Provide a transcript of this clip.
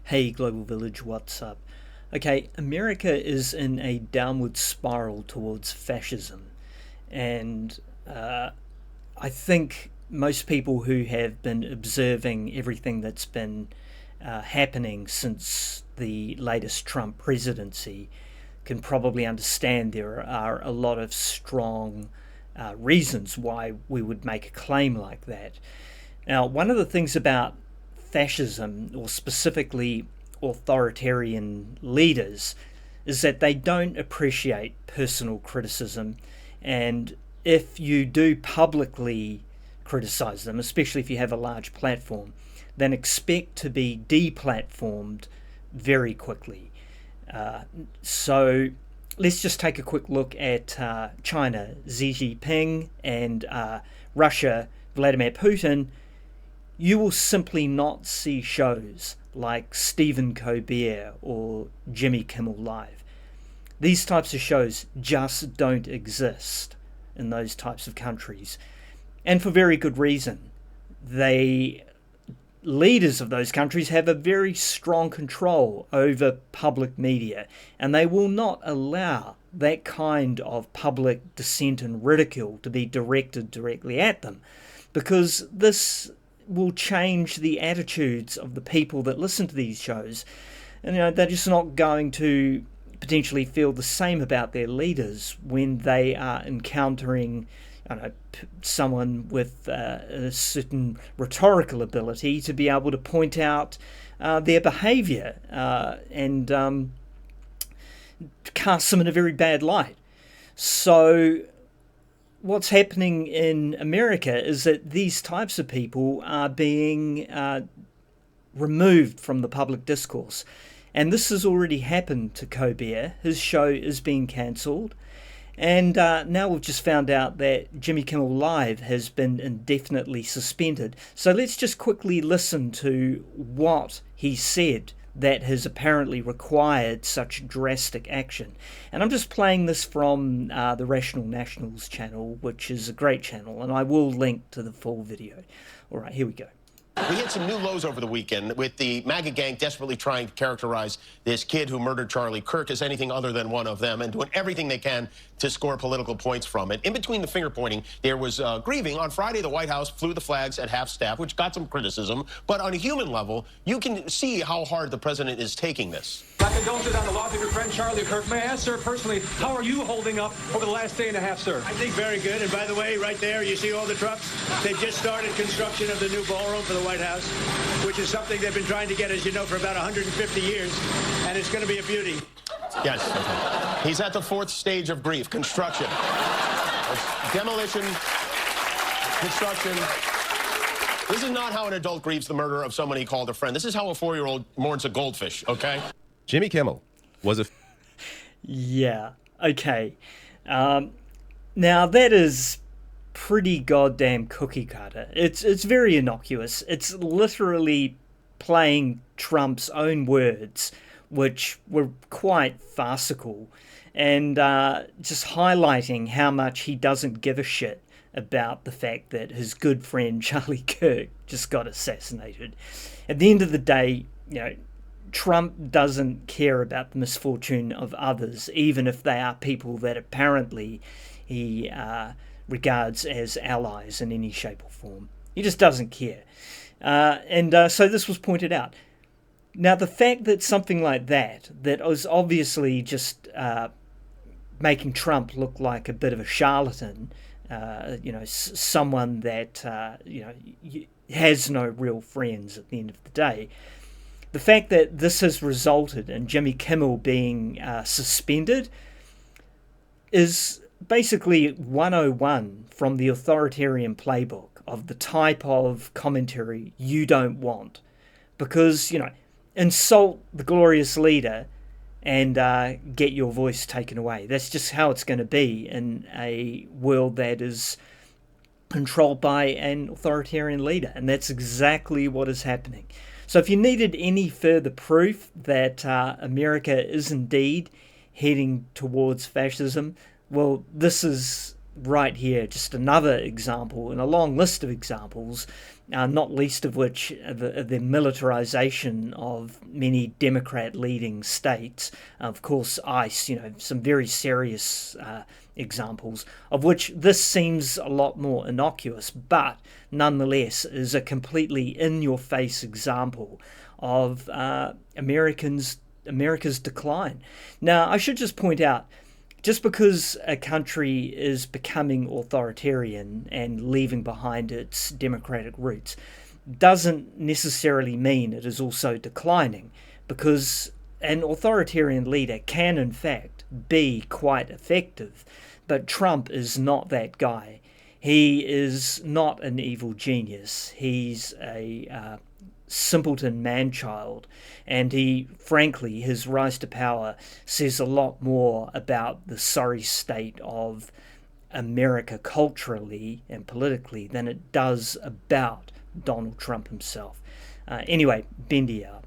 Hey Global Village, what's up? Okay, America is in a downward spiral towards fascism, and I think most people who have been observing everything that's been happening since the latest Trump presidency can probably understand there are a lot of strong reasons why we would make a claim like that. Now, one of the things about fascism, or specifically authoritarian leaders, is that they don't appreciate personal criticism. And if you do publicly criticize them, especially if you have a large platform, then expect to be deplatformed very quickly. So let's just take a quick look at China, Xi Jinping, and Russia, Vladimir Putin. You will simply not see shows like Stephen Colbert or Jimmy Kimmel Live. These types of shows just don't exist in those types of countries, and for very good reason. They leaders of those countries have a very strong control over public media, and they will not allow that kind of public dissent and ridicule to be directed directly at them, because this will change the attitudes of the people that listen to these shows. And they're just not going to potentially feel the same about their leaders when they are encountering someone with a certain rhetorical ability to be able to point out their behaviour and cast them in a very bad light. So what's happening in America is that these types of people are being removed from the public discourse. And this has already happened to Colbert. His show is being cancelled. And now we've just found out that Jimmy Kimmel Live has been indefinitely suspended. So let's just quickly listen to what he said that has apparently required such drastic action. And I'm just playing this from the Rational Nationals channel, which is a great channel, and I will link to the full video. All right, here we go. We hit some new lows over the weekend with the MAGA gang desperately trying to characterize this kid who murdered Charlie Kirk as anything other than one of them and doing everything they can to score political points from it. In between the finger pointing, there was grieving. On Friday, the White House flew the flags at half staff, which got some criticism. But on a human level, you can see how hard the president is taking this. My condolences on the loss of your friend Charlie Kirk. May I ask, sir, personally, how are you holding up over the last day and a half, sir? I think very good. And by the way, right there, you see all the trucks? They've just started construction of the new ballroom for the White House, which is something they've been trying to get, as you know, for about 150 years. And it's going to be a beauty. Yes. Okay. He's at the fourth stage of grief, construction. Demolition, construction. This is not how an adult grieves the murder of someone he called a friend. This is how a 4-year-old mourns a goldfish, okay? Jimmy Kimmel was a... Yeah, okay. Now that is pretty goddamn cookie cutter. It's very innocuous. It's literally playing Trump's own words, which were quite farcical, and just highlighting how much he doesn't give a shit about the fact that his good friend Charlie Kirk just got assassinated. At the end of the day, Trump doesn't care about the misfortune of others, even if they are people that apparently he regards as allies in any shape or form. He just doesn't care. So this was pointed out. Now, the fact that something like that was obviously just making Trump look like a bit of a charlatan, someone that, has no real friends at the end of the day. The fact that this has resulted in Jimmy Kimmel being suspended is basically 101 from the authoritarian playbook of the type of commentary you don't want. Because, insult the glorious leader and get your voice taken away. That's just how it's going to be in a world that is controlled by an authoritarian leader. And that's exactly what is happening. So if you needed any further proof that America is indeed heading towards fascism, well, this is right here, just another example in a long list of examples not least of which the militarization of many Democrat-leading states. Of course, ICE, some very serious examples, of which this seems a lot more innocuous, but nonetheless is a completely in-your-face example of America's decline. Now, I should just point out, just because a country is becoming authoritarian and leaving behind its democratic roots doesn't necessarily mean it is also declining, because an authoritarian leader can in fact be quite effective, but Trump is not that guy. He is not an evil genius. He's a simpleton man-child, and frankly, his rise to power says a lot more about the sorry state of America culturally and politically than it does about Donald Trump himself. Anyway, Bendy out.